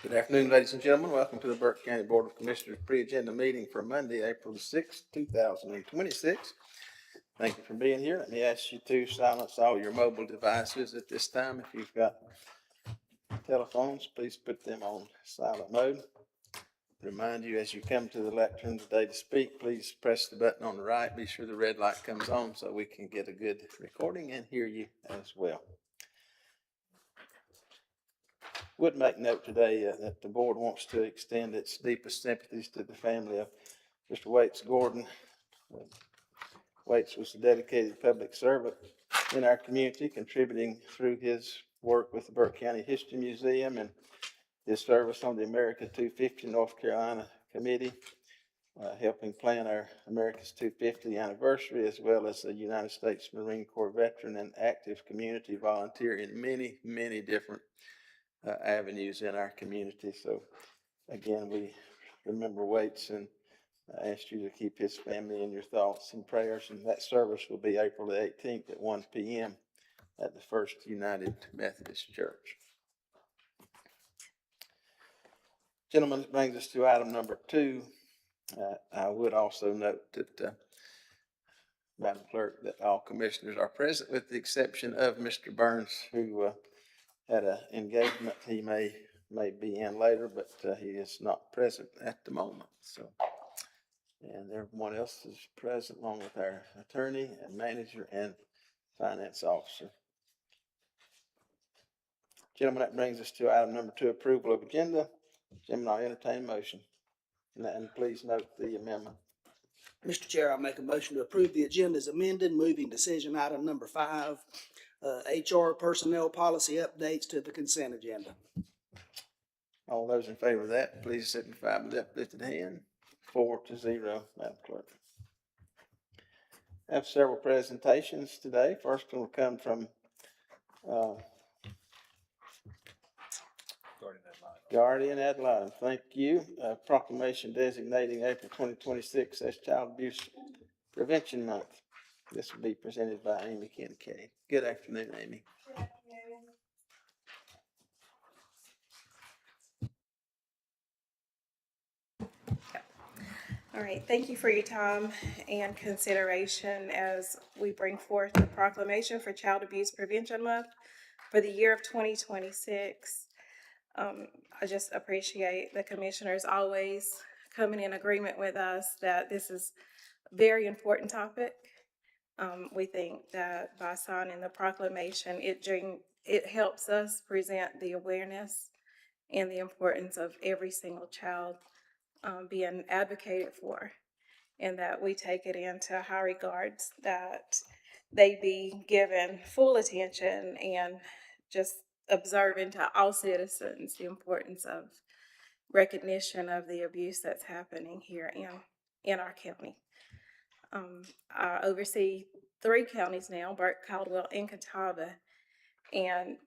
Good afternoon, ladies and gentlemen. Welcome to the Burke County Board of Commissioners pre-agenda meeting for Monday, April the 6th, 2026. Thank you for being here. Let me ask you to silence all your mobile devices at this time. If you've got telephones, please put them on silent mode. Remind you as you come to the lectern today to speak, please press the button on the right. Be sure the red light comes on so we can get a good recording and hear you as well. Would make note today that the board wants to extend its deepest sympathies to the family of Mr. Waits Gordon. Waits was a dedicated public servant in our community, contributing through his work with the Burke County History Museum and his service on the America 250 North Carolina Committee, helping plan our America's 250 anniversary, as well as a United States Marine Corps veteran and active community volunteer in many, many different avenues in our community. So again, we remember Waits and I asked you to keep his family in your thoughts and prayers, and that service will be April the 18th at 1 p.m. at the First United Methodist Church. Gentlemen, this brings us to item number 2. I would also note that, Madam Clerk, that all commissioners are present with the exception of Mr. Burns, who had an engagement. He may be in later, but he is not present at the moment. So, and everyone else is present along with our attorney and manager and finance officer. Gentlemen, that brings us to item number 2, approval of agenda. Gentlemen, I'll entertain a motion. And please note the amendment. Mr. Chair, I make a motion to approve the agenda as amended, moving decision item number 5, HR personnel policy updates to the consent agenda. All those in favor of that, please signify by the uplifted hand. 4-0, Madam Clerk. I have several presentations today. First one will come from Guardian Ad Litem. Thank you. Proclamation designating April 2026 as Child Abuse Prevention Month. This will be presented by Amy Kincaid. Good afternoon, Amy. Good afternoon. All right, thank you for your time and consideration as we bring forth the proclamation for Child Abuse Prevention Month for the year of 2026. I just appreciate the commissioners always coming in agreement with us that this is a very important topic. We think that by signing the proclamation, it helps us present the awareness and the importance of every single child being advocated for, and that we take it into high regards, that they be given full attention and just observing to all citizens the importance of recognition of the abuse that's happening here in our county. I oversee 3 counties now, Burke, Caldwell, and Catawba, and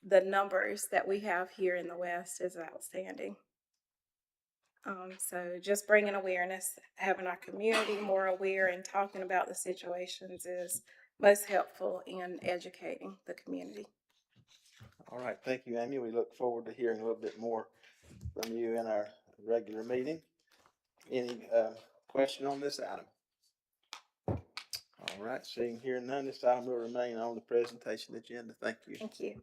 the numbers that we have here in the West is outstanding. So just bringing awareness, having our community more aware and talking about the situations is most helpful in educating the community. All right. Thank you, Amy. We look forward to hearing a little bit more from you in our regular meeting. Any question on this item? All right. Seeing here none, this item will remain on the presentation agenda. Thank you. Thank you.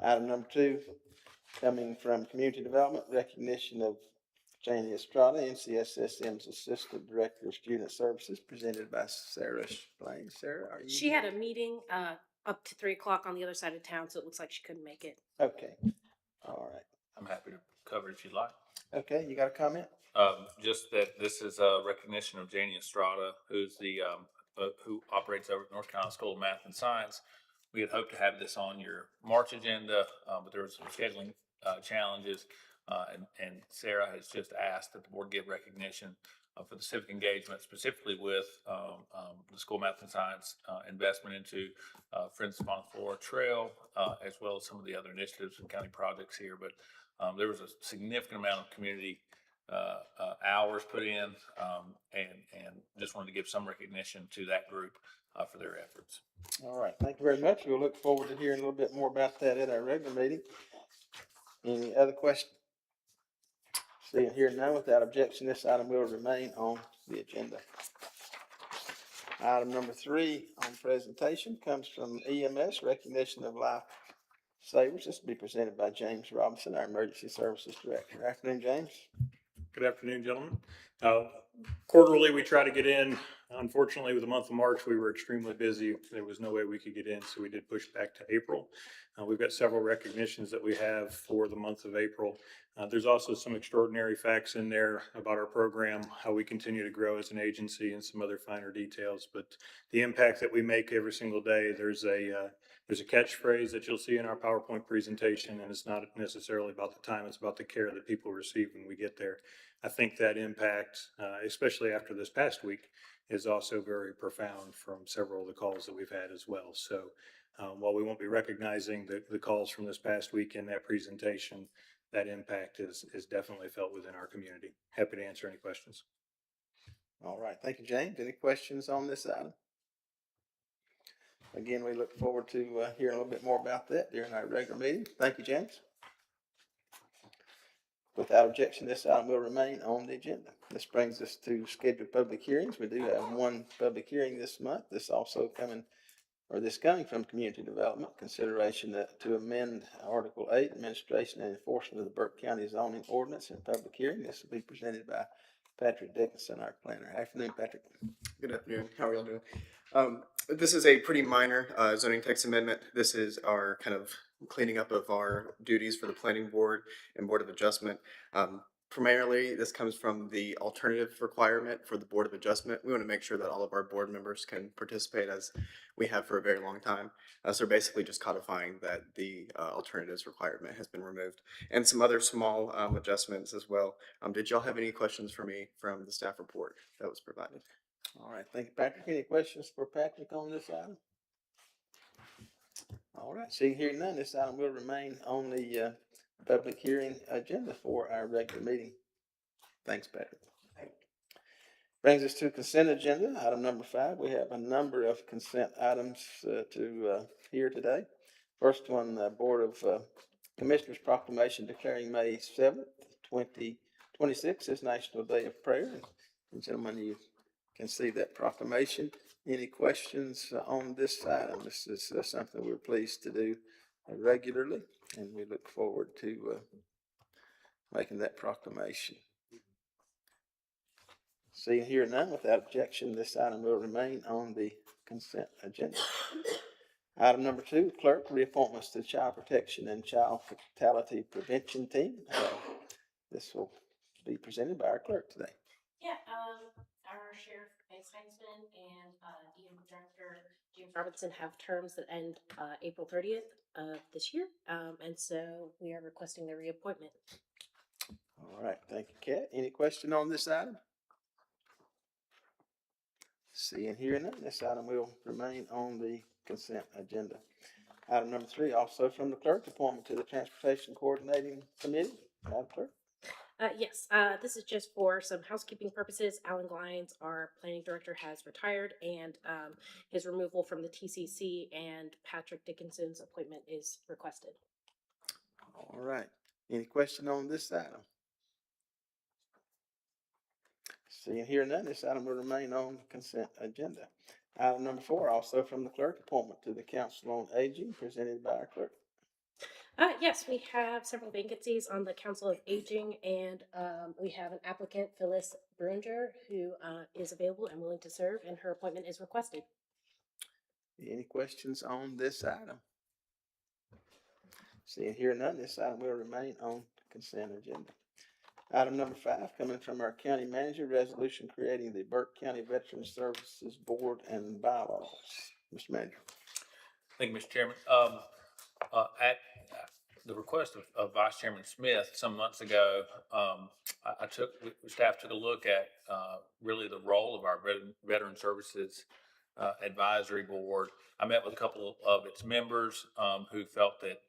Item number 2, coming from Community Development, recognition of Janie Estrada, NCSSM's Assistant Director of Student Services, presented by Sarah Splain. Sarah, are you? She had a meeting up to 3 o'clock on the other side of town, so it looks like she couldn't make it. Okay. All right. I'm happy to cover it if you'd like. Okay. You got a comment? Just that this is a recognition of Janie Estrada, who's the who operates over at North Carolina School of Math and Science. We had hoped to have this on your March agenda, but there were some scheduling challenges, and Sarah has just asked that the board give recognition for the civic engagement, specifically with the School of Math and Science investment into Friends of Fauna Flora Trail, as well as some of the other initiatives and county projects here. But there was a significant amount of community hours put in, and just wanted to give some recognition to that group for their efforts. All right. Thank you very much. We'll look forward to hearing a little bit more about that at our regular meeting. Any other questions? Seeing here none, without objection, this item will remain on the agenda. Item number 3 on presentation comes from EMS, recognition of life savers. This will be presented by James Robinson, our Emergency Services Director. Afternoon, James. Good afternoon, gentlemen. Quarterly, we try to get in. Unfortunately, with the month of March, we were extremely busy. There was no way we could get in, so we did push back to April. We've got several recognitions that we have for the month of April. There's also some extraordinary facts in there about our program, how we continue to grow as an agency, and some other finer details. But the impact that we make every single day, there's a catchphrase that you'll see in our PowerPoint presentation, and it's not necessarily about the time, it's about the care that people receive when we get there. I think that impact, especially after this past week, is also very profound from several of the calls that we've had as well. So while we won't be recognizing the calls from this past week in that presentation, that impact is definitely felt within our community. Happy to answer any questions. All right, thank you, James. Any questions on this item? Again, we look forward to hearing a little bit more about that during our regular meeting. Thank you, James. Without objection, this item will remain on the agenda. This brings us to scheduled public hearings. We do have one public hearing this month. This coming from Community Development, consideration to amend Article 8, Administration and Enforcement of the Burke County Zoning Ordinance in public hearing. This will be presented by Patrick Dickinson, our planner. Afternoon, Patrick. Good afternoon. How are y'all doing? This is a pretty minor zoning text amendment. This is our kind of cleaning up of our duties for the Planning Board and Board of Adjustment. Primarily, this comes from the alternative requirement for the Board of Adjustment. We want to make sure that all of our board members can participate, as we have for a very long time. So basically just codifying that the alternatives requirement has been removed, and some other small adjustments as well. Did y'all have any questions for me from the staff report that was provided? All right, thank you, Patrick. Any questions for Patrick on this item? All right, seeing here none, this item will remain on the public hearing agenda for our regular meeting. Thanks, Patrick. Brings us to consent agenda, item number 5. We have a number of consent items to hear today. First one, Board of Commissioners proclamation declaring May 7th, 2026 as National Day of Prayer. And gentlemen, you can see that proclamation. Any questions on this item? This is something we're pleased to do regularly, and we look forward to making that proclamation. Seeing here none, without objection, this item will remain on the consent agenda. Item number 2, clerk reappointments to Child Protection and Child Fatality Prevention Team. This will be presented by our clerk today. Yeah, our Sheriff Banks Heinzman and EM Director James Robinson have terms that end April 30th of this year, and so we are requesting their reappointment. All right, thank you, Kat. Any question on this item? Seeing here none, this item will remain on the consent agenda. Item number 3, also from the clerk, appointment to the Transportation Coordinating Committee. Madam Clerk. Yes, this is just for some housekeeping purposes. Alan Glines, our planning director, has retired, and his removal from the TCC and Patrick Dickinson's appointment is requested. All right. Any question on this item? Seeing here none, this item will remain on the consent agenda. Item number 4, also from the clerk, appointment to the Council on Aging, presented by our clerk. Yes, we have several vacancies on the Council of Aging, and we have an applicant, Phyllis Bruinger, who is available and willing to serve, and her appointment is requested. Any questions on this item? Seeing here none, this item will remain on consent agenda. Item number 5, coming from our county manager, resolution creating the Burke County Veteran Services Board and bylaws. Mr. Manager. Thank you, Mr. Chairman. At the request of Vice Chairman Smith some months ago, staff took a look at really the role of our Veteran Services Advisory Board. I met with a couple of its members who felt that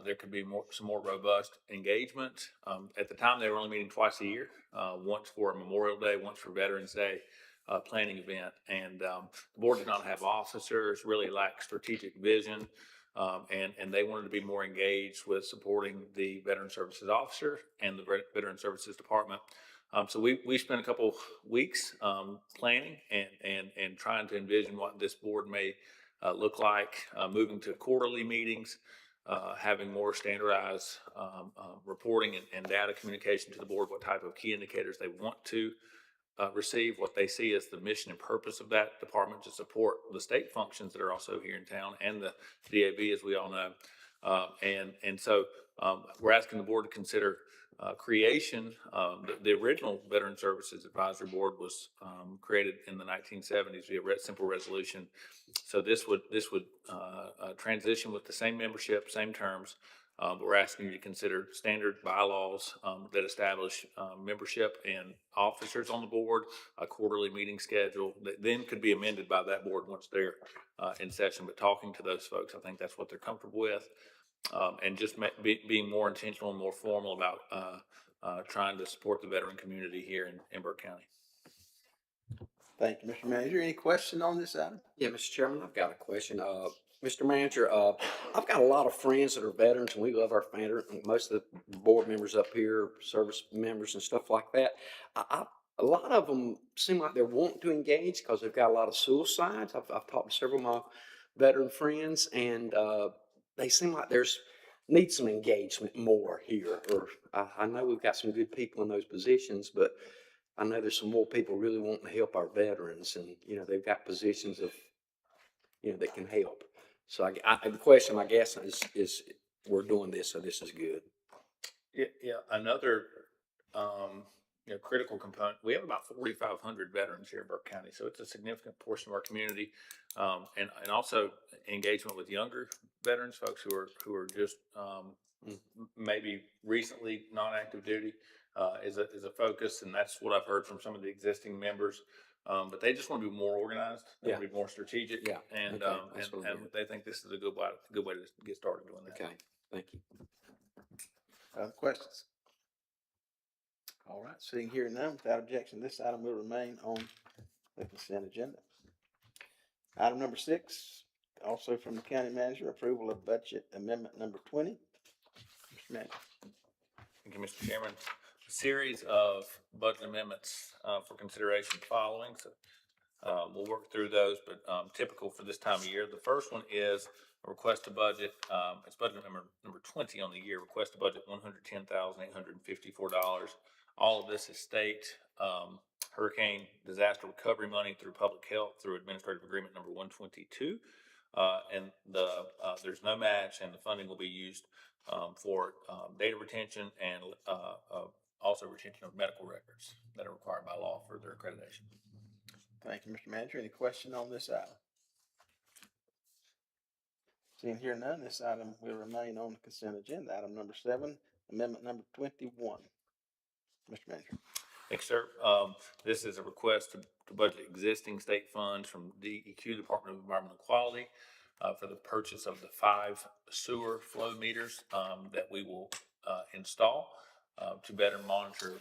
there could be some more robust engagement. At the time, they were only meeting twice a year, once for Memorial Day, once for Veterans Day planning event. And the board did not have officers, really lacked strategic vision. And they wanted to be more engaged with supporting the Veteran Services Officer and the Veteran Services Department. So we spent a couple weeks planning and trying to envision what this board may look like, moving to quarterly meetings, having more standardized reporting and data communication to the board, what type of key indicators they want to receive, what they see as the mission and purpose of that department to support the state functions that are also here in town and the DAB, as we all know. So we're asking the board to consider creation. The original Veteran Services Advisory Board was created in the 1970s via simple resolution. So this would transition with the same membership, same terms. But we're asking you to consider standard bylaws that establish membership and officers on the board, a quarterly meeting schedule that then could be amended by that board once they're in session. But talking to those folks, I think that's what they're comfortable with. And just being more intentional and more formal about trying to support the veteran community here in Burke County. Thank you, Mr. Manager. Any question on this item? Yeah, Mr. Chairman, I've got a question. Mr. Manager, I've got a lot of friends that are veterans, and we love our veterans. Most of the board members up here, service members and stuff like that. A lot of them seem like they're wanting to engage because they've got a lot of suicides. I've talked to several of my veteran friends, and they seem like need some engagement more here. Or I know we've got some good people in those positions, but I know there's some more people really wanting to help our veterans, and they've got positions of that can help. So the question, I guess, is we're doing this, so this is good. Yeah. Another critical component. We have about 4,500 veterans here in Burke County, so it's a significant portion of our community, and also engagement with younger veterans, folks who are just maybe recently non-active duty is a focus, and that's what I've heard from some of the existing members. But they just want to be more organized, they want to be more strategic, and they think this is a good way to get started doing that. Okay, thank you. Other questions? All right, seeing here none, without objection, this item will remain on the consent agenda. Item number 6, also from the county manager, approval of budget amendment number 20. Mr. Manager. Thank you, Mr. Chairman. A series of budget amendments for consideration following. So we'll work through those, but typical for this time of year. The first one is a request to budget. It's budget number 20 on the year. Request to budget $110,854. All of this is state hurricane disaster recovery money through public health through administrative agreement number 122. And there's no match, and the funding will be used for data retention and also retention of medical records that are required by law for their accreditation. Thank you, Mr. Manager. Any question on this item? Seeing here none, this item will remain on the consent agenda. Item number 7, amendment number 21. Mr. Manager. Thanks, sir. This is a request to budget existing state funds from DEQ, Department of Environmental Quality, for the purchase of the 5 sewer flow meters that we will install to better monitor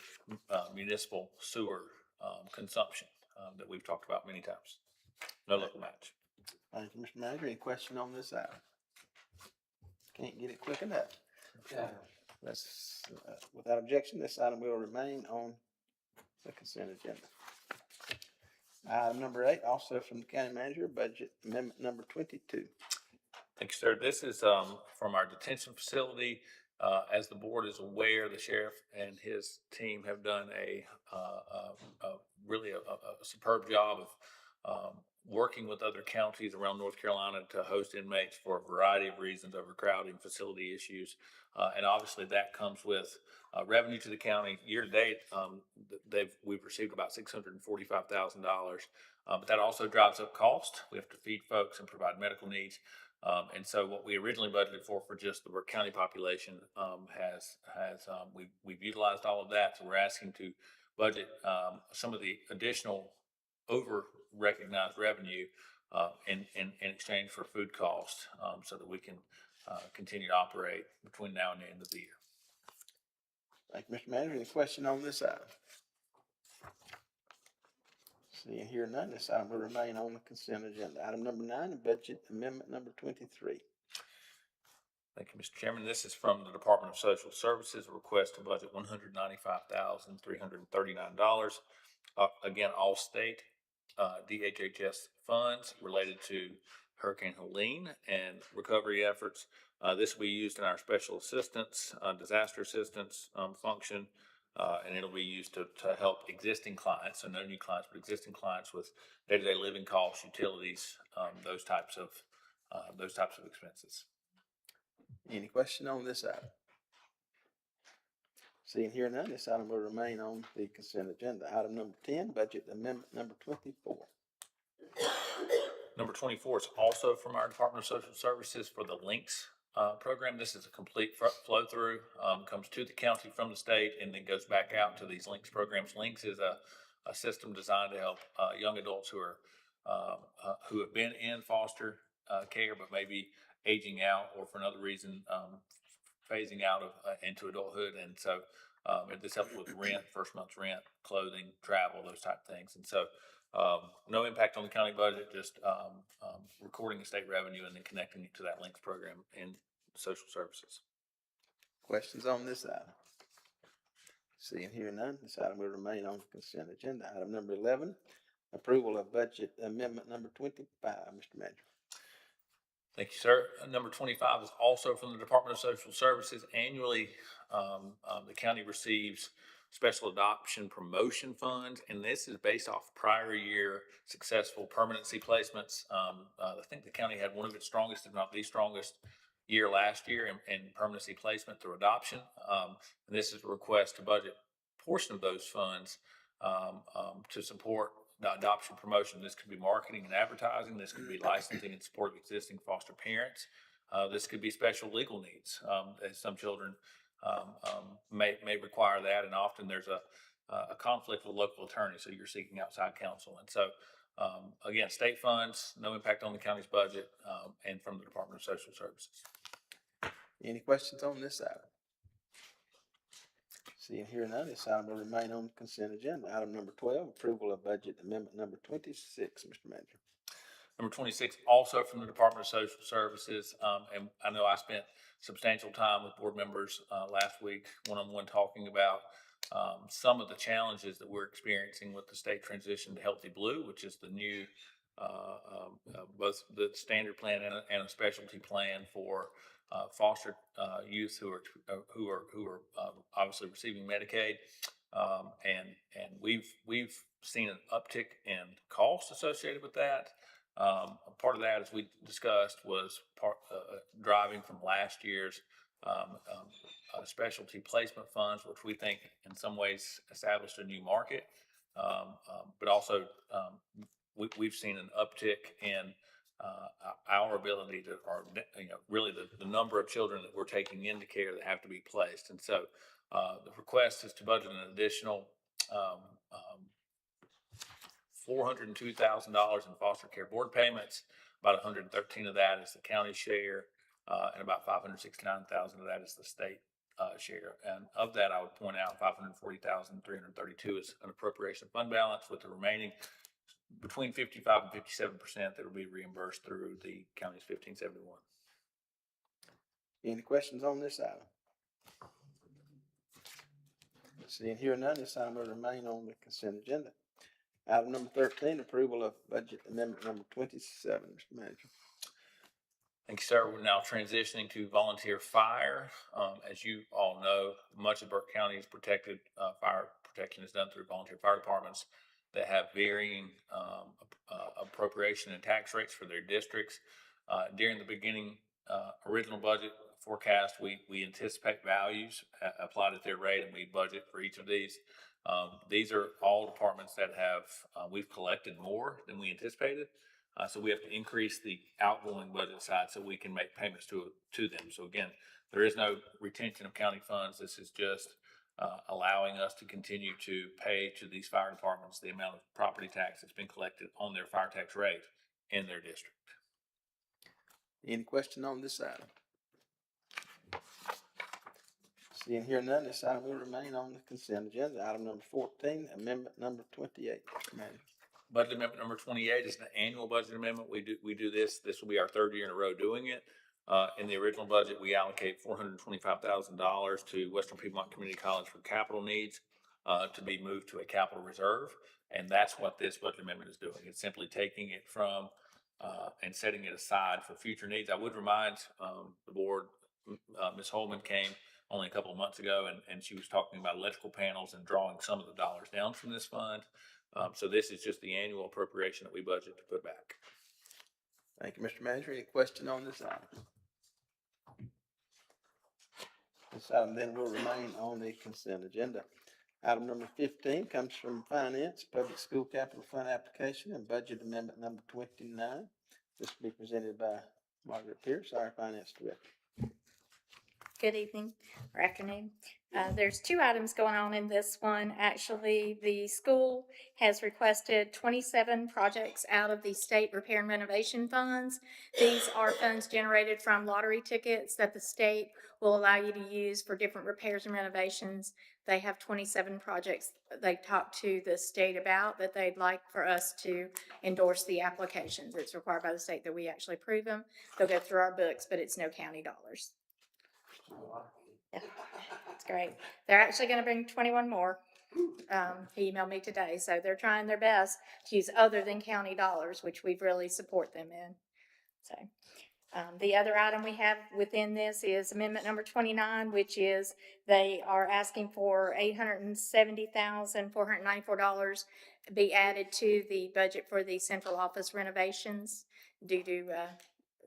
municipal sewer consumption that we've talked about many times. No local match. Thank you, Mr. Manager. Any question on this item? Can't get it quick enough. Let's, without objection, this item will remain on the consent agenda. Item number 8, also from the county manager, budget amendment number 22. Thank you, sir. This is from our detention facility. As the board is aware, the sheriff and his team have done a really superb job of working with other counties around North Carolina to host inmates for a variety of reasons, overcrowding, facility issues. And obviously that comes with revenue to the county. Year to date, we've received about $645,000, but that also drives up cost. We have to feed folks and provide medical needs. And so what we originally budgeted for just the Burke County population we've utilized all of that. So we're asking to budget some of the additional over-recognized revenue in exchange for food costs so that we can continue to operate between now and the end of the year. Thank you, Mr. Manager. Any question on this item? Seeing here none, this item will remain on the consent agenda. Item number 9, budget amendment number 23. Thank you, Mr. Chairman. This is from the Department of Social Services, a request to budget $195,339. Again, all state DHHS funds related to Hurricane Helene and recovery efforts. This will be used in our special assistance, disaster assistance function, and it'll be used to help existing clients, so no new clients, but existing clients with day-to-day living costs, utilities, those types of expenses. Any question on this item? Seeing here none, this item will remain on the consent agenda. Item number 10, budget amendment number 24. Number 24 is also from our Department of Social Services for the LINKS program. This is a complete flow through, comes to the county from the state and then goes back out to these LINKS programs. LINKS is a system designed to help young adults who have been in foster care but maybe aging out or for another reason phasing out of into adulthood. And so this helps with rent, first month's rent, clothing, travel, those type of things. And so no impact on the county budget, just recording the state revenue and then connecting it to that LINKS program in social services. Questions on this item? Seeing here none, this item will remain on the consent agenda. Item number 11, approval of budget amendment number 25. Mr. Manager. Thank you, sir. Number 25 is also from the Department of Social Services. Annually, the county receives special adoption promotion funds, and this is based off prior year successful permanency placements. I think the county had one of its strongest, if not the strongest, year last year in permanency placement through adoption. And this is a request to budget a portion of those funds to support the adoption promotion. This could be marketing and advertising. This could be licensing and support of existing foster parents. This could be special legal needs. As some children may require that, and often there's a conflict with local attorney, so you're seeking outside counsel. And so, again, state funds, no impact on the county's budget, and from the Department of Social Services. Any questions on this item? Seeing here none, this item will remain on the consent agenda. Item number 12, approval of budget amendment number 26. Mr. Manager. Number 26, also from the Department of Social Services. And I know I spent substantial time with board members last week, one-on-one, talking about some of the challenges that we're experiencing with the state transition to Healthy Blue, which is the new, both the standard plan and a specialty plan for foster youth who are obviously receiving Medicaid. And we've seen an uptick in costs associated with that. Part of that, as we discussed, was driving from last year's specialty placement funds, which we think in some ways established a new market. But also we've seen an uptick in our ability to, or really the number of children that we're taking into care that have to be placed. And so the request is to budget an additional $402,000 in foster care board payments. About $113,000 of that is the county share, and about $569,000 of that is the state share. And of that, I would point out $540,332 is an appropriation fund balance, with the remaining between 55 and 57% that will be reimbursed through the county's 1571. Any questions on this item? Seeing here none, this item will remain on the consent agenda. Item number 13, approval of budget amendment number 27. Mr. Manager. Thank you, sir. We're now transitioning to volunteer fire. As you all know, much of Burke County is protected. Fire protection is done through volunteer fire departments that have varying appropriation and tax rates for their districts. During the beginning original budget forecast, we anticipate values applied at their rate, and we budget for each of these. These are all departments that have, we've collected more than we anticipated. So we have to increase the outgoing budget side so we can make payments to them. So again, there is no retention of county funds. This is just allowing us to continue to pay to these fire departments the amount of property tax that's been collected on their fire tax rate in their district. Any question on this item? Seeing here none, this item will remain on the consent agenda. Item number 14, amendment number 28. Mr. Manager. Budget amendment number 28 is an annual budget amendment. We do this. This will be our third year in a row doing it. In the original budget, we allocate $425,000 to Western Piedmont Community College for capital needs, to be moved to a capital reserve. And that's what this budget amendment is doing. It's simply taking it from, and setting it aside for future needs. I would remind, the board, Ms. Holman came only a couple of months ago, and she was talking about electrical panels and drawing some of the dollars down from this fund. So this is just the annual appropriation that we budget to put back. Thank you, Mr. Manager. Any question on this item? This item then will remain on the consent agenda. Item number 15 comes from Finance, Public School Capital Fund Application and Budget Amendment number 29. This will be presented by Margaret Pierce, our Finance Director. Good evening or afternoon. There's two items going on in this one. Actually, the school has requested 27 projects out of the state repair and renovation funds. These are funds generated from lottery tickets that the state will allow you to use for different repairs and renovations. They have 27 projects they talked to the state about that they'd like for us to endorse the applications. It's required by the state that we actually approve them. They'll go through our books, but it's no county dollars. Yeah, it's great. They're actually going to bring 21 more. He emailed me today, so they're trying their best to use other than county dollars, which we really support them in. So, the other item we have within this is amendment number 29, which is they are asking for $870,494 be added to the budget for the central office renovations due to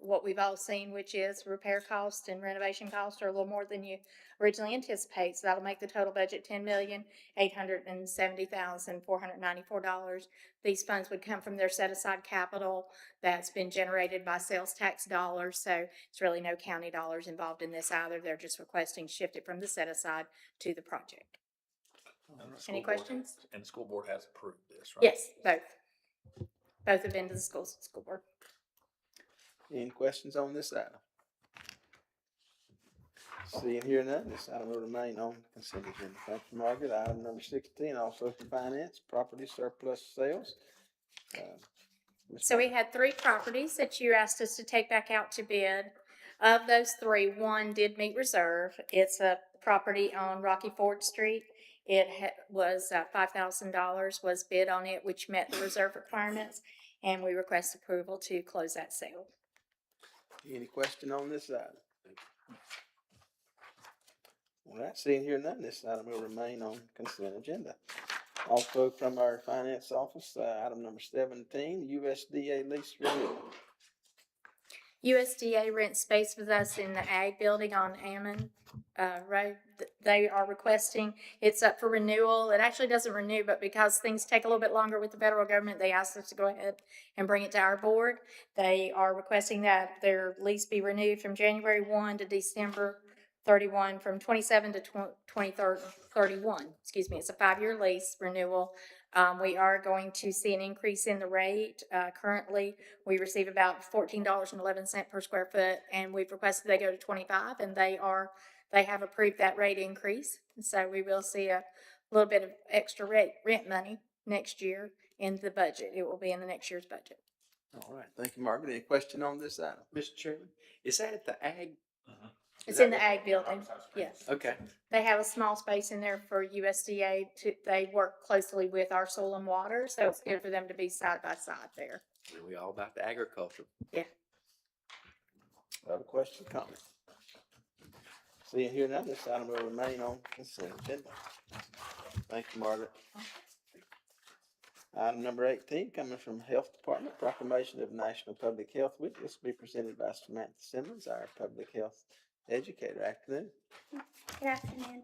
what we've all seen, which is repair costs and renovation costs are a little more than you originally anticipated. So that'll make the total budget $10,870,494. These funds would come from their set-aside capital that's been generated by sales tax dollars. So it's really no county dollars involved in this either. They're just requesting shift it from the set-aside to the project. And the school Any board- questions? And the school board has approved this, right? Yes, both. Both have been to the school board. Any questions on this item? Seeing here none, this item will remain on consent agenda. Thank you, Margaret. Item number 16, also for Finance, Property Surplus Sales. Ms. So we had 3 properties that you asked us to take back out to bid. Of those 3, one did meet reserve. It's a property on Rocky Ford Street. It was $5,000 was bid on it, which met the reserve requirements, and we request approval to close that sale. Any question on this item? All right, seeing here none, this item will remain on consent agenda. Also from our finance office, item number 17, USDA lease renewal. USDA rents space with us in the ag building on Ammon Road. They are requesting, it's up for renewal. It actually doesn't renew, but because things take a little bit longer with the federal government, they asked us to go ahead and bring it to our board. They are requesting that their lease be renewed from January 1 to December 31, from 27 to 2031. Excuse me, it's a 5-year lease renewal. We are going to see an increase in the rate. Currently, we receive about $14.11 per square foot, and we've requested they go to 25, and they have approved that rate increase. So we will see a little bit of extra rent money next year in the budget. It will be in the next year's budget. All right, thank you, Margaret. Any question on this item? Mr. Chairman, is that at the ag? It's in the ag building, yes. Okay. They have a small space in there for USDA they work closely with our soil and water, so it's good for them to be side by side there. We all about the agriculture. Other question, comment? Seeing here none, this item will remain on consent agenda. Thank you, Margaret. Item number 18, coming from Health Department, proclamation of National Public Health Week. This will be presented by Samantha Simmons, our public health educator. Afternoon. Good afternoon.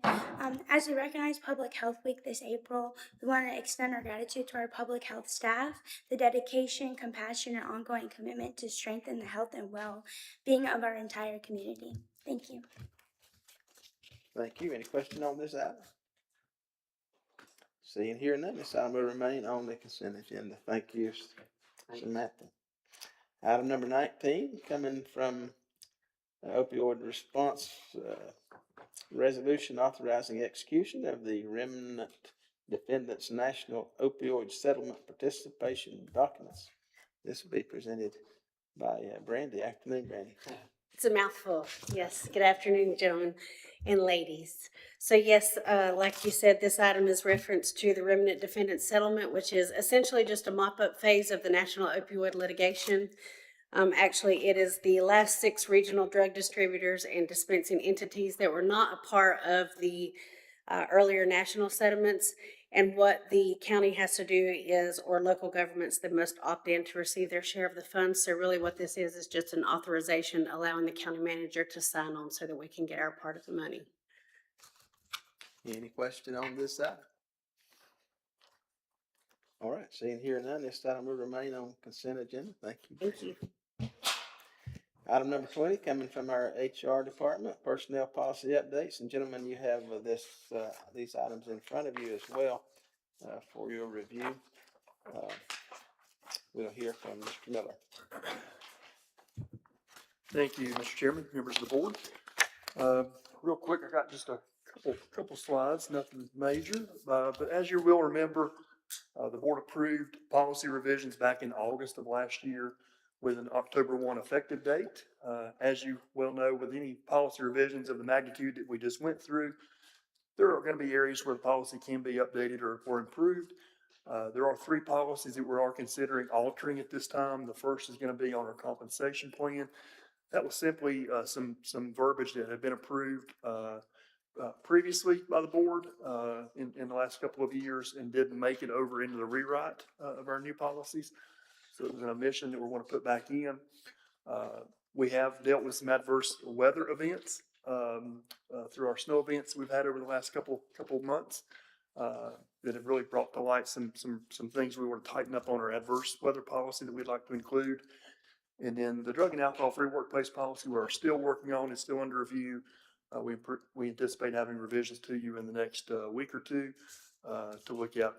As we recognize Public Health Week this April, we want to extend our gratitude to our public health staff, the dedication, compassion, and ongoing commitment to strengthen the health and well-being of our entire community. Thank you. Thank you. Any question on this item? Seeing here none, this item will remain on the consent agenda. Thank you, Samantha. Item number 19, coming from opioid response resolution authorizing execution of the remnant defendants' national opioid settlement participation documents. This will be presented by Brandy. Afternoon, Brandy. It's a mouthful. Yes. Good afternoon, gentlemen and ladies. So yes, like you said, this item is reference to the remnant defendant settlement, which is essentially just a mop-up phase of the national opioid litigation. Actually, it is the last 6 regional drug distributors and dispensing entities that were not a part of the earlier national settlements. And what the county has to do is, or local governments that must opt in to receive their share of the funds. So really what this is just an authorization allowing the county manager to sign on so that we can get our part of the money. Any question on this item? All right, seeing here none, this item will remain on consent agenda. Thank you. Thank you. Item number 20, coming from our HR department, personnel policy updates. And gentlemen, you have these items in front of you as well for your review. We'll hear from Mr. Miller. Thank you, Mr. Chairman, members of the board. Real quick, I got just a couple slides, nothing major. But as you will remember, the board approved policy revisions back in August of last year with an October 1 effective date. As you well know, with any policy revisions of the magnitude that we just went through, there are going to be areas where the policy can be updated or improved. There are 3 policies that we are considering altering at this time. The first is going to be on our compensation plan. That was simply some verbiage that had been approved previously by the board in the last couple of years and didn't make it over into the rewrite of our new policies. So it was an omission that we want to put back in. We have dealt with some adverse weather events through our snow events we've had over the last couple of months that have really brought to light some things we want to tighten up on our adverse weather policy that we'd like to include. And then the drug and alcohol-free workplace policy we're still working on, is still under review. We anticipate having revisions to you in the next week or two to look at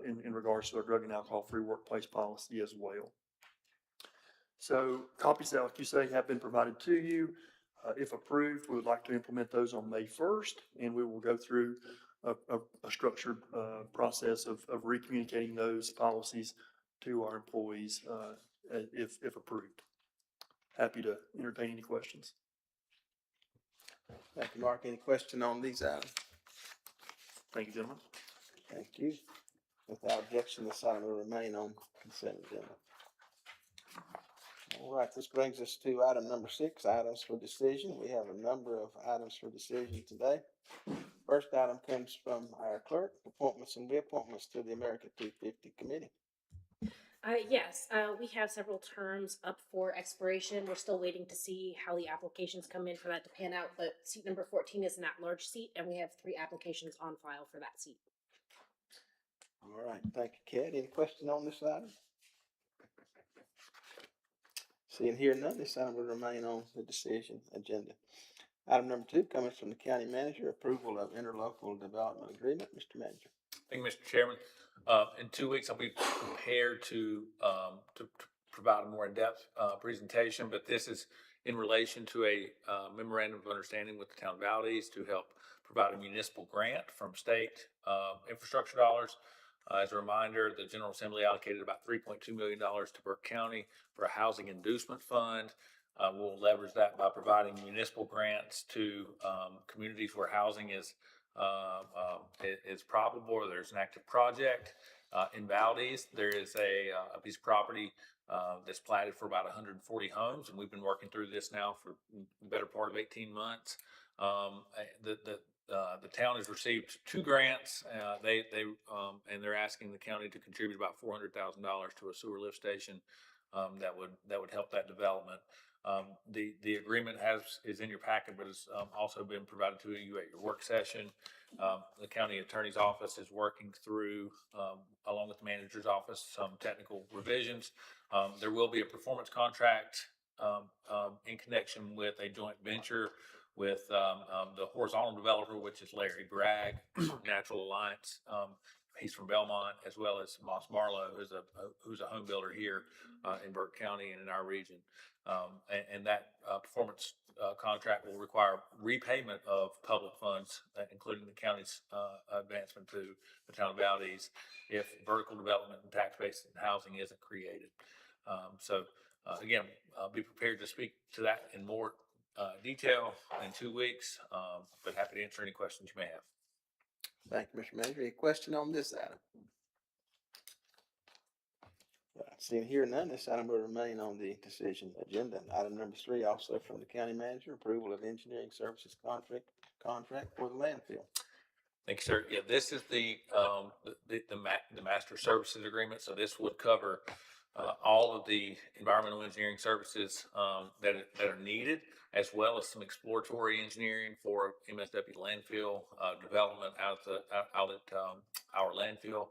in regards to our drug and alcohol-free workplace policy as well. So copies, like you say, have been provided to you. If approved, we would like to implement those on May 1st, and we will go through a structured process of recommunicating those policies to our employees if approved. Happy to entertain any questions. Thank you, Mark. Any question on these items? Thank you, gentlemen. Thank you. Without objection, this item will remain on consent agenda. All right, this brings us to item number 6, items for decision. We have a number of items for decision today. First item comes from our clerk, appointments and reappointments to the America 250 Committee. Yes, we have several terms up for expiration. We're still waiting to see how the applications come in for that to pan out, but seat number 14 is an at-large seat, and we have 3 applications on file for that seat. All right, thank you, Kat. Any question on this item? Seeing here none, this item will remain on the decision agenda. Item number 2, coming from the county manager, approval of interlocal development agreement. Mr. Manager. Thank you, Mr. Chairman. In 2 weeks, I'll be prepared to provide a more in-depth presentation, but this is in relation to a memorandum of understanding with the town of Valdez to help provide a municipal grant from state infrastructure dollars. As a reminder, the General Assembly allocated about $3.2 million to Burke County for a housing inducement fund. We'll leverage that by providing municipal grants to communities where housing is probable or there's an active project. In Valdez, there is a piece of property that's platted for about 140 homes, and we've been working through this now for the better part of 18 months. The town has received 2 grants. And they're asking the county to contribute about $400,000 to a sewer lift station that would help that development. The agreement is in your packet, but it's also been provided to you at your work session. The county attorney's office is working through, along with the manager's office, some technical revisions. There will be a performance contract in connection with a joint venture with the horizontal developer, which is Larry Bragg, Natural Alliance. He's from Belmont, as well as Moss Marlowe, who's a home builder here in Burke County and in our region. And that performance contract will require repayment of public funds, including the county's advancement to the town of Valdez, if vertical development and tax-based housing isn't created. Again, be prepared to speak to that in more detail in 2 weeks, but happy to answer any questions you may have. Thank you, Mr. Manager. Any question on this item? Seeing here none, this item will remain on the decision agenda. Item number 3, also from the county manager, approval of engineering services contract for the landfill. Thank you, sir. Yeah, this is the master services agreement. So this would cover all of the environmental engineering services that are needed, as well as some exploratory engineering for MSW landfill development out at our landfill.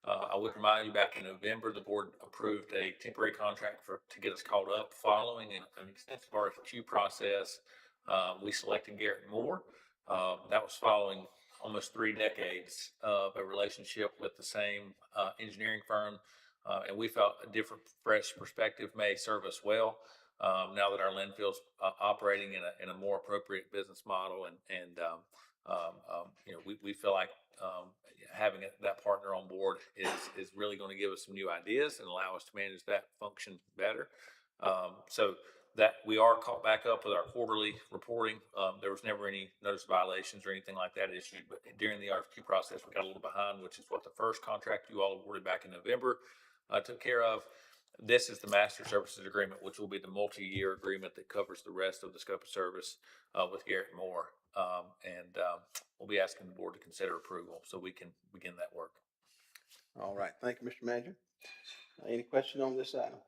I would remind you, back in November, the board approved a temporary contract to get us caught up. Following an extensive RFQ process, we selected Garrett Moore. That was following almost 3 decades of a relationship with the same engineering firm. And we felt a different, fresh perspective may serve us well now that our landfill's operating in a more appropriate business model. And we feel like having that partner on board is really going to give us some new ideas and allow us to manage that function better. So that we are caught back up with our quarterly reporting. There was never any notice of violations or anything like that issued, but during the RFQ process, we got a little behind, which is what the first contract you all awarded back in November took care of. This is the master services agreement, which will be the multi-year agreement that covers the rest of the scope of service with Garrett Moore. And we'll be asking the board to consider approval so we can begin that work. All right. Thank you, Mr. Manager. Any question on this item?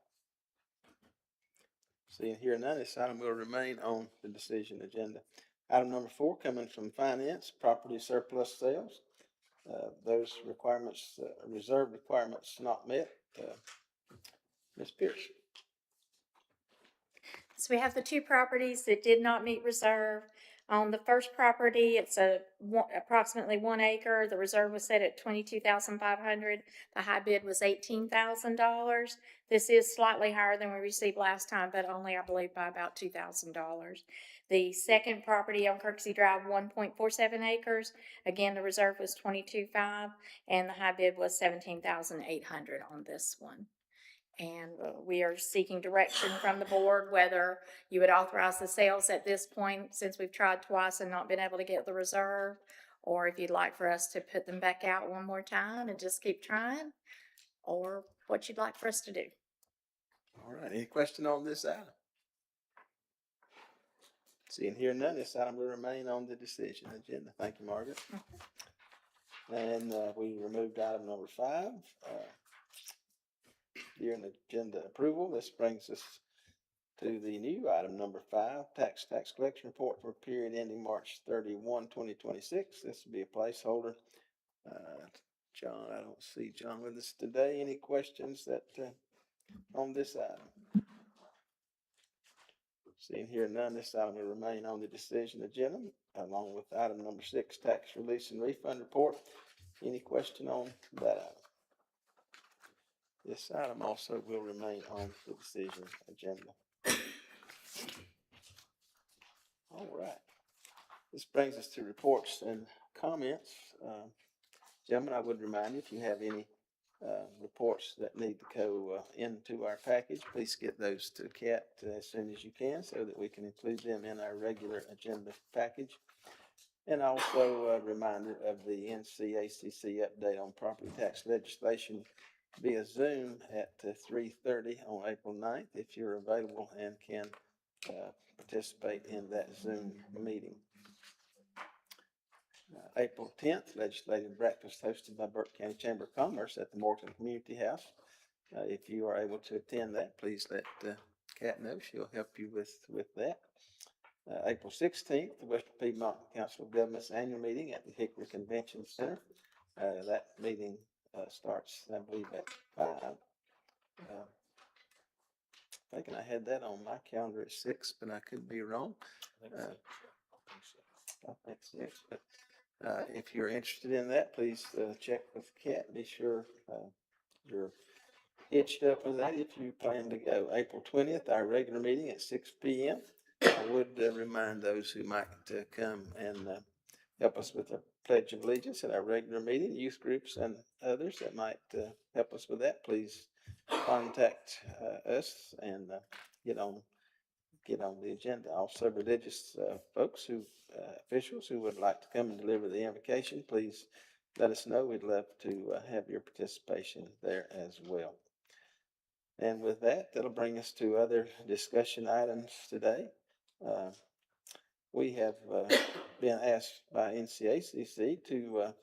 Seeing here none, this item will remain on the decision agenda. Item number 4, coming from finance, property surplus sales. Those requirements, reserve requirements not met. Ms. Pierce. So we have the 2 properties that did not meet reserve. On the first property, it's approximately 1 acre. The reserve was set at $22,500. The high bid was $18,000. This is slightly higher than we received last time, but only, I believe, by about $2,000. The second property on Kirksey Drive, 1.47 acres. Again, the reserve was $22,500, and the high bid was $17,800 on this one. And we are seeking direction from the board whether you would authorize the sales at this point, since we've tried twice and not been able to get the reserve, or if you'd like for us to put them back out one more time and just keep trying, or what you'd like for us to do. All right. Any question on this item? Seeing here none, this item will remain on the decision agenda. Thank you, Margaret. And we removed item number 5. During the agenda approval, this brings us to the new item number 5, tax collection report for a period ending March 31, 2026. This will be a placeholder. John, I don't see John with us today. Any questions that on this item? Seeing here none, this item will remain on the decision agenda, along with item number 6, tax release and refund report. Any question on that item? This item also will remain on the decision agenda. All right. This brings us to reports and comments. Gentlemen, I would remind you, if you have any reports that need to go into our package, please get those to Kat as soon as you can so that we can include them in our regular agenda package. And also a reminder of the NCACC update on property tax legislation via Zoom at 3:30 on April 9th, if you're available and can participate in that Zoom meeting. April 10th, legislative breakfast hosted by Burke County Chamber of Commerce at the Morgan Community House. If you are able to attend that, please let Kat know. She'll help you with that. April 16th, the Western Piedmont Council of Governments annual meeting at the Hickory Convention Center. That meeting starts, I believe, at 5. Thinking I had that on my calendar at 6, but I could be wrong. I think 6. But if you're interested in that, please check with Kat. Be sure you're hitched up with that if you plan to go. April 20th, our regular meeting at 6 p.m. I would remind those who might come and help us with the Pledge of Allegiance at our regular meeting, youth groups and others that might help us with that. Please contact us and get on get on the agenda. Also, religious folks officials who would like to come and deliver the invocation, please let us know. We'd love to have your participation there as well. And with that, that'll bring us to other discussion items today. We have been asked by NCACC to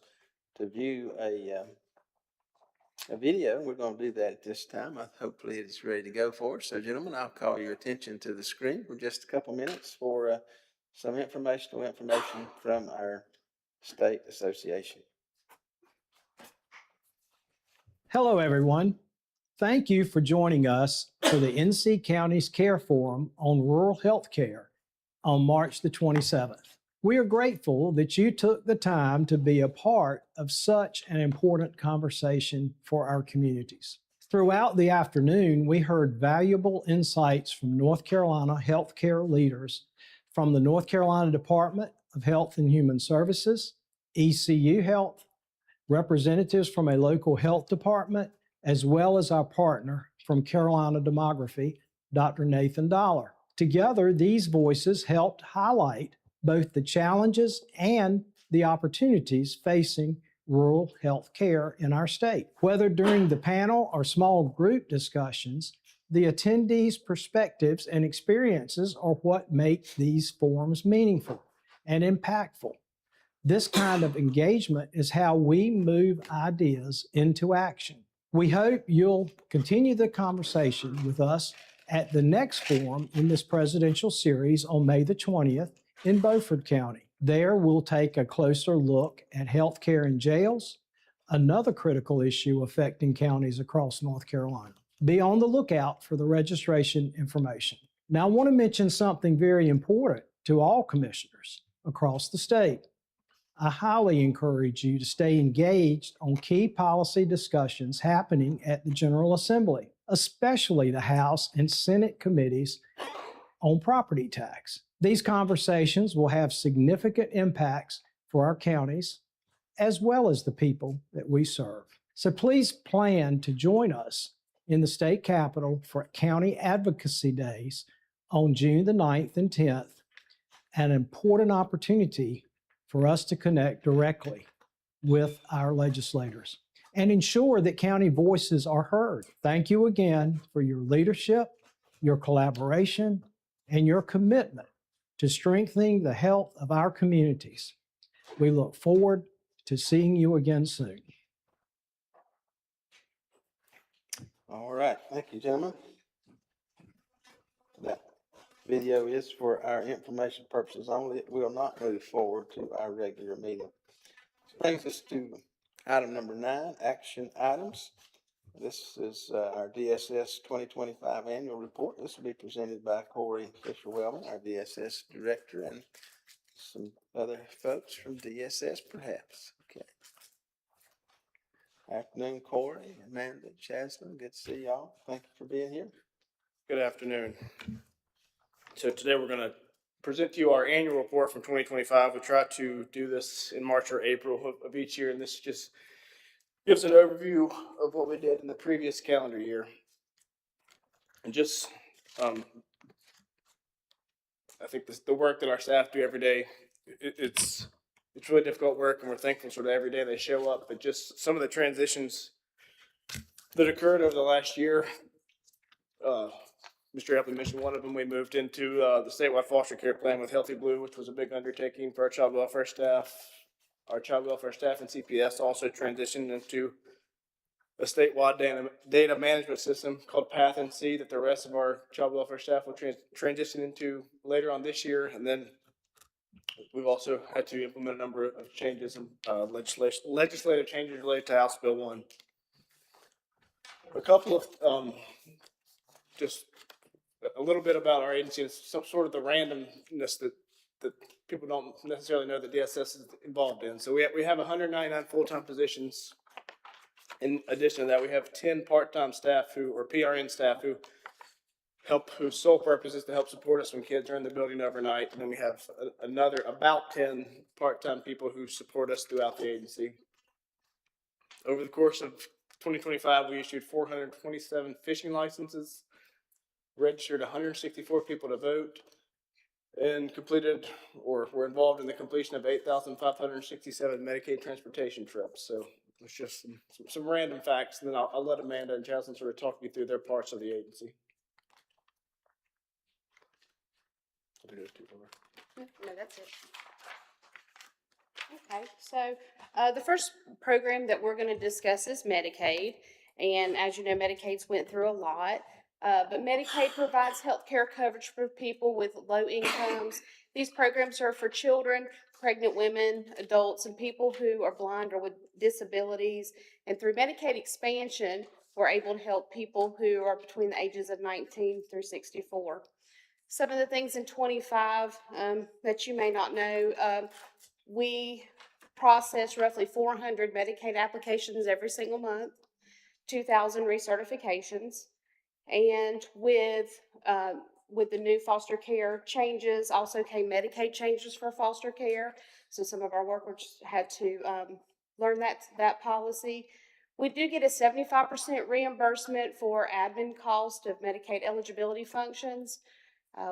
view a video. We're going to do that at this time. Hopefully it is ready to go for us. So gentlemen, I'll call your attention to the screen for just a couple minutes for some information from our state association. Hello, everyone. Thank you for joining us for the NC County's Care Forum on Rural Health Care on March the 27th. We are grateful that you took the time to be a part of such an important conversation for our communities. Throughout the afternoon, we heard valuable insights from North Carolina healthcare leaders from the North Carolina Department of Health and Human Services, ECU Health, representatives from a local health department, as well as our partner from Carolina Demography, Dr. Nathan Dollar. Together, these voices helped highlight both the challenges and the opportunities facing rural health care in our state. Whether during the panel or small group discussions, the attendees' perspectives and experiences are what make these forums meaningful and impactful. This kind of engagement is how we move ideas into action. We hope you'll continue the conversation with us at the next forum in this presidential series on May the 20th in Beaufort County. There, we'll take a closer look at healthcare in jails, another critical issue affecting counties across North Carolina. Be on the lookout for the registration information. Now, I want to mention something very important to all commissioners across the state. I highly encourage you to stay engaged on key policy discussions happening at the General Assembly, especially the House and Senate committees on property tax. These conversations will have significant impacts for our counties, as well as the people that we serve. So please plan to join us in the state capitol for County Advocacy Days on June the 9th and 10th, an important opportunity for us to connect directly with our legislators and ensure that county voices are heard. Thank you again for your leadership, your collaboration, and your commitment to strengthening the health of our communities. We look forward to seeing you again soon. All right, thank you, gentlemen. That video is for our information purposes only. It will not move forward to our regular meeting. This brings us to item number 9, action items. This is our DSS 2025 annual report. This will be presented by Corey Fisher-Wellman, our DSS director, and some other folks from DSS perhaps. Okay. Afternoon, Corey, Amanda, Chaslin. Good to see y'all. Thank you for being here. Good afternoon. So today we're going to present to you our annual report from 2025. We try to do this in March or April of each year, and this just gives an overview of what we did in the previous calendar year. And just, I think the work that our staff do every day, it's really difficult work, and we're thankful sort of every day they show up. But just some of the transitions that occurred over the last year, Mr. Epley mentioned one of them. We moved into the statewide foster care plan with Healthy Blue, which was a big undertaking for our child welfare staff. Our child welfare staff and CPS also transitioned into a statewide data management system called PathNC that the rest of our child welfare staff will transition into later on this year. And then we've also had to implement a number of changes and legislative changes related to House Bill 1. A couple of just a little bit about our agency, some sort of the randomness that people don't necessarily know that DSS is involved in. So we have 199 full-time positions. In addition to that, we have 10 part-time staff or PRN staff whose sole purpose is to help support us when kids are in the building overnight. And then we have another about 10 part-time people who support us throughout the agency. Over the course of 2025, we issued 427 fishing licenses, registered 164 people to vote, and completed or were involved in the completion of 8,567 Medicaid transportation trips. So it's just some random facts, and then I'll let Amanda and Jocelyn sort of talk you through their parts of the agency. I think there's two more. No, that's it. Okay, so the first program that we're going to discuss is Medicaid. And as you know, Medicaid's went through a lot. But Medicaid provides health care coverage for people with low incomes. These programs are for children, pregnant women, adults, and people who are blind or with disabilities. And through Medicaid expansion, we're able to help people who are between the ages of 19 through 64. Some of the things in 25 that you may not know, we process roughly 400 Medicaid applications every single month, 2,000 recertifications, and with the new foster care changes, also came Medicaid changes for foster care. So some of our workers had to learn that policy. We do get a 75% reimbursement for admin cost of Medicaid eligibility functions.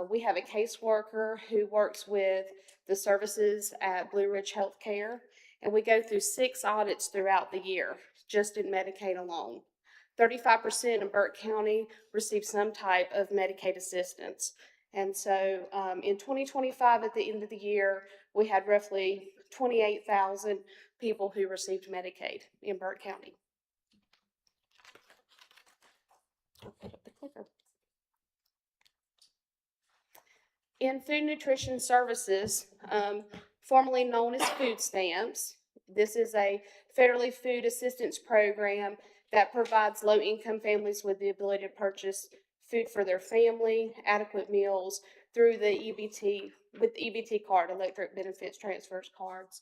We have a caseworker who works with the services at Blue Ridge Healthcare, and we go through 6 audits throughout the year, just in Medicaid alone. 35% in Burke County receive some type of Medicaid assistance. And so in 2025, at the end of the year, we had roughly 28,000 people who received Medicaid in Burke County. I'll put up the clicker. In food nutrition services, formerly known as food stamps, this is a federally food assistance program that provides low-income families with the ability to purchase food for their family, adequate meals through the EBT, with the EBT card, Electric Benefits Transfers cards.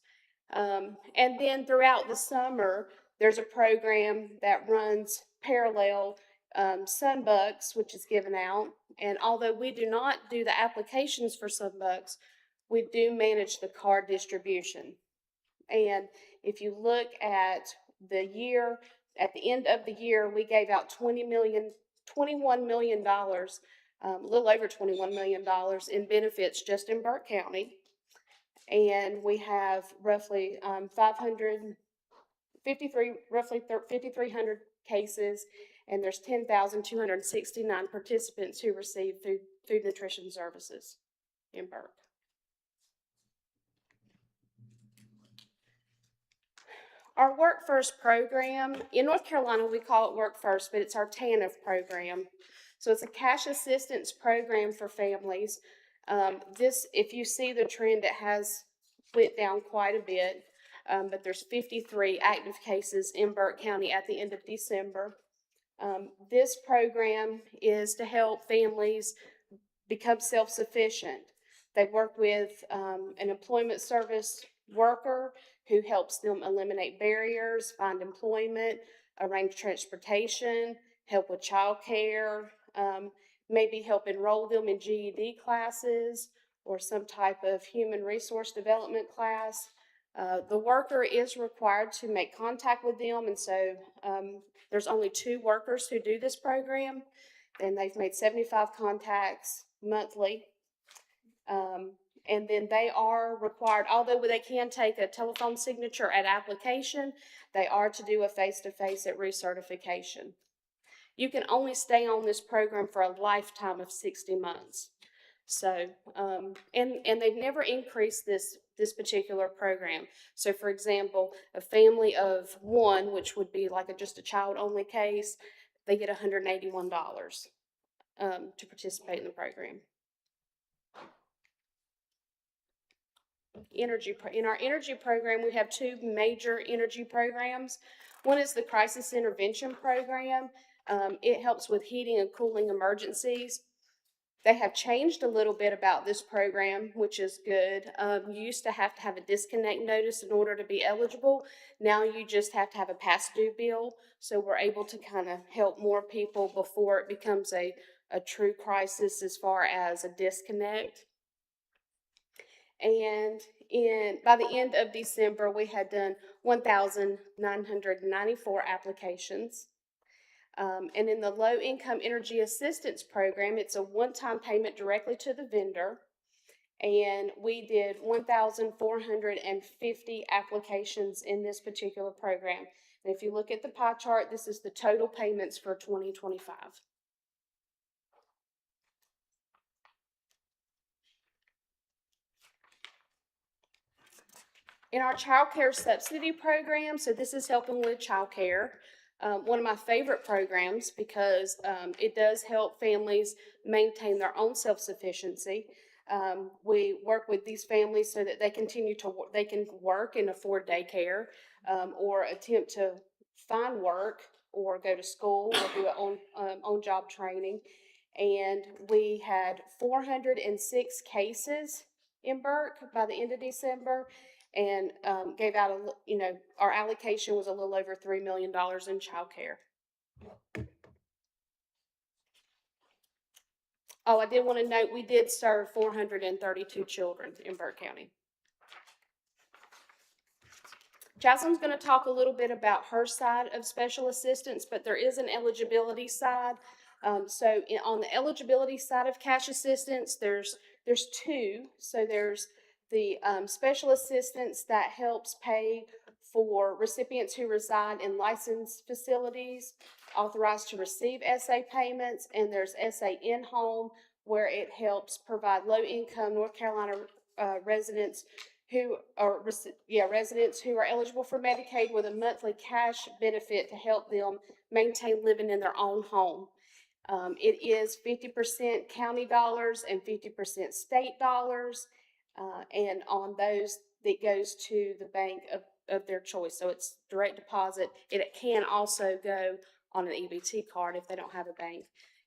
And then throughout the summer, there's a program that runs parallel, Sunbucks, which is given out. And although we do not do the applications for Sunbucks, we do manage the card distribution. And if you look at the year, at the end of the year, we gave out $21 million, a little over $21 million in benefits just in Burke County. And we have roughly 5,300 cases, and there's 10,269 participants who receive food nutrition services in Burke. Our Work First program, in North Carolina, we call it Work First, but it's our TANF program. So it's a cash assistance program for families. If you see the trend, it has went down quite a bit, but there's 53 active cases in Burke County at the end of December. This program is to help families become self-sufficient. They work with an employment service worker who helps them eliminate barriers, find employment, arrange transportation, help with childcare, maybe help enroll them in GED classes or some type of human resource development class. The worker is required to make contact with them, and so there's only 2 workers who do this program, and they've made 75 contacts monthly. And then they are required, although they can take a telephone signature at application, they are to do a face-to-face at recertification. You can only stay on this program for a lifetime of 60 months. So, and they've never increased this particular program. So, for example, a family of 1, which would be like just a child-only case, they get $181 to participate in the program. In our energy program, we have 2 major energy programs. One is the Crisis Intervention Program. It helps with heating and cooling emergencies. They have changed a little bit about this program, which is good. You used to have a disconnect notice in order to be eligible. Now you just have to have a past due bill. So we're able to kind of help more people before it becomes a true crisis as far as a disconnect. And by the end of December, we had done 1,994 applications. And in the Low Income Energy Assistance Program, it's a one-time payment directly to the vendor. And we did 1,450 applications in this particular program. And if you look at the pie chart, this is the total payments for 2025. In our child care subsidy program, so this is helping with child care. One of my favorite programs because it does help families maintain their own self-sufficiency. We work with these families so that they continue to they can work and afford daycare, or attempt to find work or go to school or do on job training. And we had 406 cases in Burke by the end of December, and gave out our allocation was a little over $3 million in child care. Oh, I did want to note we did serve 432 children in Burke County. Jocelyn's going to talk a little bit about her side of special assistance, but there is an eligibility side. On the eligibility side of cash assistance, there's two. So there's the special assistance that helps pay for recipients who reside in licensed facilities authorized to receive SA payments, and there's SA in-home, where it helps provide low-income North Carolina residents who are eligible for Medicaid with a monthly cash benefit to help them maintain living in their own home. It is 50% county dollars and 50% state dollars, and on those, it goes to the bank of their choice. So it's direct deposit. It can also go on an EBT card if they don't have a bank.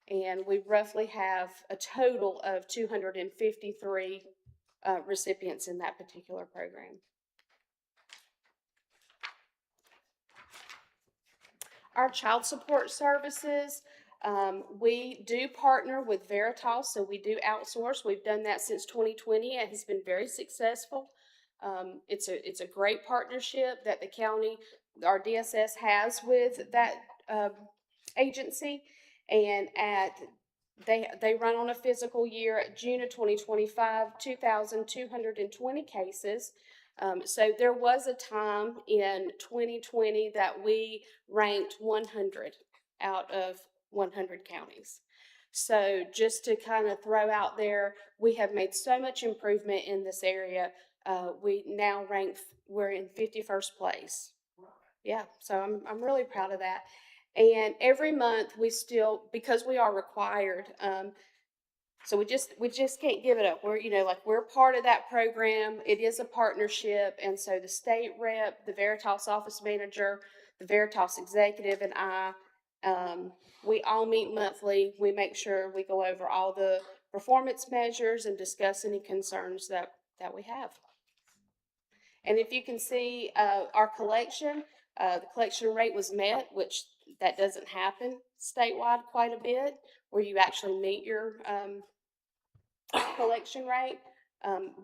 And we roughly have a total of 253 recipients in that particular program. Our child support services, we do partner with Veritas, so we do outsource. We've done that since 2020. It has been very successful. It's a great partnership that the county, our DSS has with that agency, and they run on a fiscal year at June of 2025, 2,220 cases. So there was a time in 2020 that we ranked 100 out of 100 counties. So just to kind of throw out there, we have made so much improvement in this area. We now we're in 51st place. Yeah, so I'm really proud of that. And every month we still, because we are required, so we just can't give it up. We're part of that program. It is a partnership, and so the state rep, the Veritas office manager, the Veritas executive, and I, we all meet monthly. We make sure we go over all the performance measures and discuss any concerns that we have. And if you can see our collection, the collection rate was met, which that doesn't happen statewide quite a bit, where you actually meet your collection rate.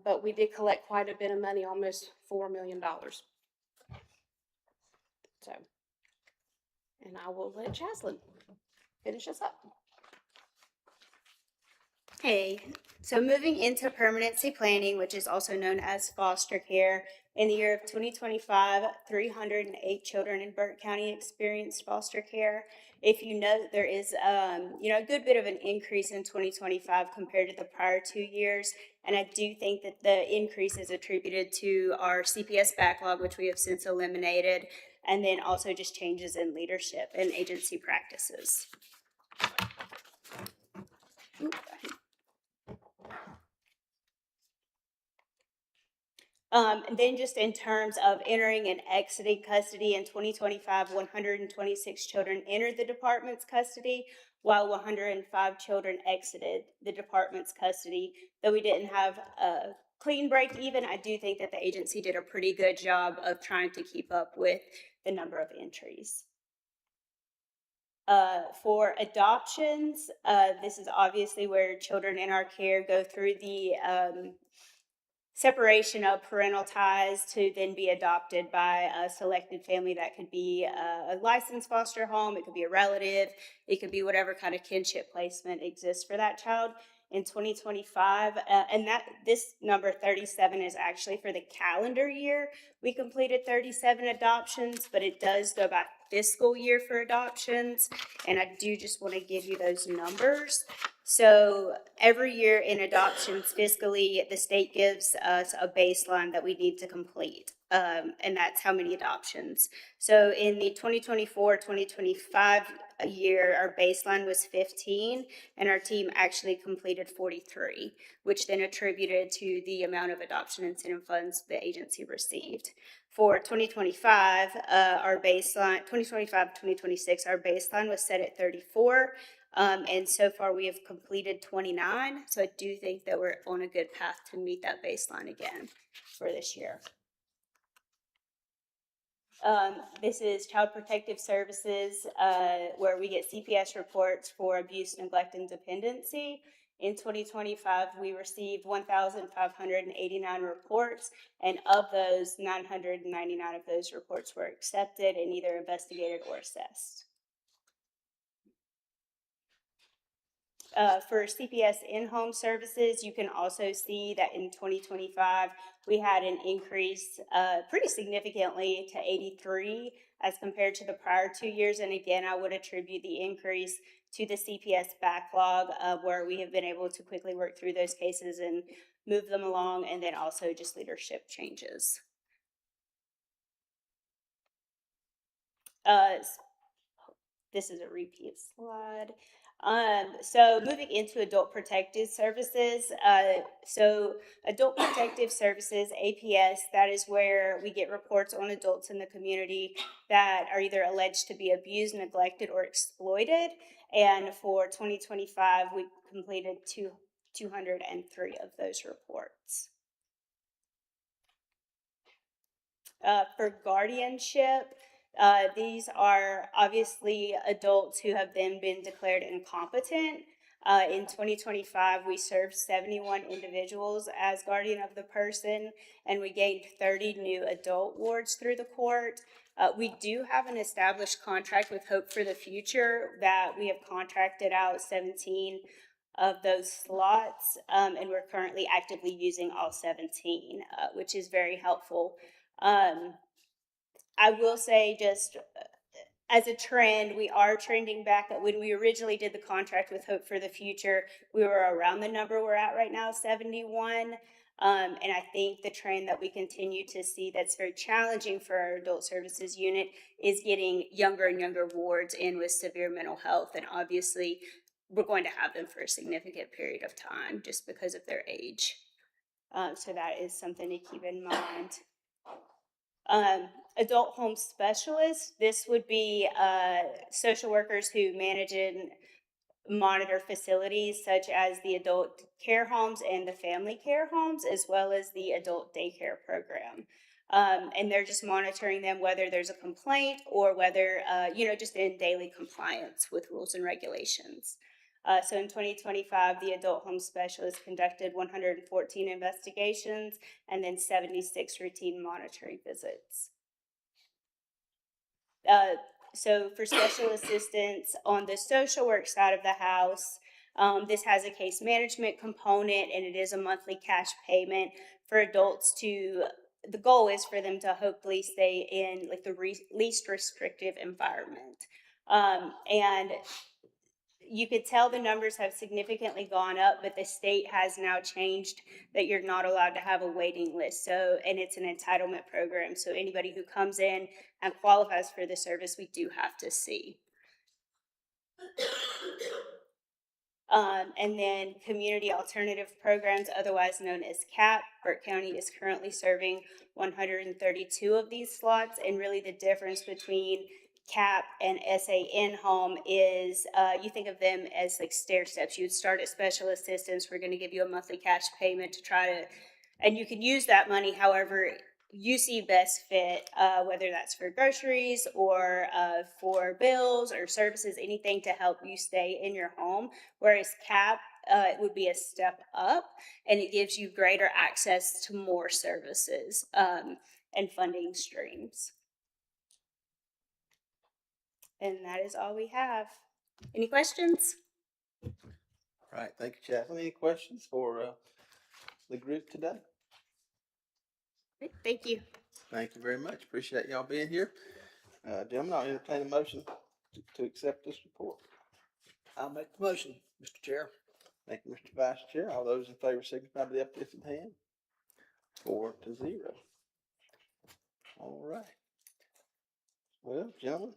But we did collect quite a bit of money, almost $4 million. So, and I will let Jocelyn finish us up. Hey, so moving into permanency planning, which is also known as foster care, in the year of 2025, 308 children in Burke County experienced foster care. If you note, there is a good bit of an increase in 2025 compared to the prior 2 years, and I do think that the increase is attributed to our CPS backlog, which we have since eliminated, and then also just changes in leadership and agency practices. And then just in terms of entering and exiting custody in 2025, 126 children entered the department's custody, while 105 children exited the department's custody. Though we didn't have a clean break even, I do think that the agency did a pretty good job of trying to keep up with the number of entries. For adoptions, this is obviously where children in our care go through the separation of parental ties to then be adopted by a selected family. That could be a licensed foster home, it could be a relative, it could be whatever kind of kinship placement exists for that child. In 2025, and that this number 37 is actually for the calendar year. We completed 37 adoptions, but it does go by fiscal year for adoptions, and I do just want to give you those numbers. So every year in adoptions fiscally, the state gives us a baseline that we need to complete. And that's how many adoptions. So in the 2024-2025 year, our baseline was 15, and our team actually completed 43, which then attributed to the amount of adoption incentive funds the agency received. For 2025, our baseline, 2025-2026, our baseline was set at 34. And so far we have completed 29. So I do think that we're on a good path to meet that baseline again for this year. This is Child Protective Services, where we get CPS reports for abuse, neglect, and dependency. In 2025, we received 1,589 reports, and of those, 999 of those reports were accepted and either investigated or assessed. For CPS in-home services, you can also see that in 2025, we had an increase pretty significantly to 83 as compared to the prior 2 years. And again, I would attribute the increase to the CPS backlog, where we have been able to quickly work through those cases and move them along, and then also just leadership changes. This is a repeat slide. So moving into Adult Protective Services, so Adult Protective Services, APS, that is where we get reports on adults in the community that are either alleged to be abused, neglected, or exploited. And for 2025, we completed 203 of those reports. For guardianship, these are obviously adults who have then been declared incompetent. In 2025, we served 71 individuals as guardian of the person, and we gained 30 new adult wards through the court. We do have an established contract with Hope for the Future that we have contracted out 17 of those slots, and we're currently actively using all 17, which is very helpful. I will say, just as a trend, we are trending back. When we originally did the contract with Hope for the Future, we were around the number we're at right now, 71. And I think the trend that we continue to see that's very challenging for our adult services unit is getting younger and younger wards in with severe mental health. And obviously, we're going to have them for a significant period of time just because of their age. So that is something to keep in mind. Adult home specialists, this would be social workers who manage and monitor facilities such as the adult care homes and the family care homes, as well as the adult daycare program. And they're just monitoring them, whether there's a complaint or whether, just in daily compliance with rules and regulations. So in 2025, the adult home specialist conducted 114 investigations and then 76 routine monitoring visits. So for special assistance on the social work side of the house, this has a case management component, and it is a monthly cash payment for adults the goal is for them to hopefully stay in like the least restrictive environment. And you could tell the numbers have significantly gone up, but the state has now changed that you're not allowed to have a waiting list. So, and it's an entitlement program. So anybody who comes in and qualifies for the service, we do have to see. And then community alternative programs, otherwise known as CAP. Burke County is currently serving 132 of these slots, and really the difference between CAP and SA in-home is you think of them as like stair steps. You would start at special assistance. We're going to give you a monthly cash payment to try to, and you can use that money however you see best fit, whether that's for groceries or for bills or services, anything to help you stay in your home. Whereas CAP, it would be a step up, and it gives you greater access to more services and funding streams. And that is all we have. Any questions? All right, thank you, Chaplain. Any questions for the group today? Thank you. Thank you very much. Appreciate y'all being here. Gentlemen, I'll entertain a motion to accept this report. I'll make the motion, Mr. Chair. Thank you, Mr. Vice Chair. All those in favor signify by the uplifted hand. 4-0. All right. Well, gentlemen,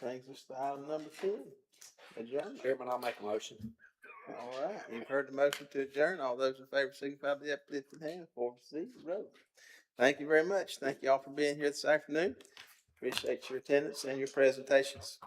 brings us to item number 10. Adjournment. Chairman, I'll make a motion. All right, you've heard the motion to adjourn. All those in favor signify by the uplifted hand. 4-0. Thank you very much. Thank you all for being here this afternoon. Appreciate your attendance and your presentations.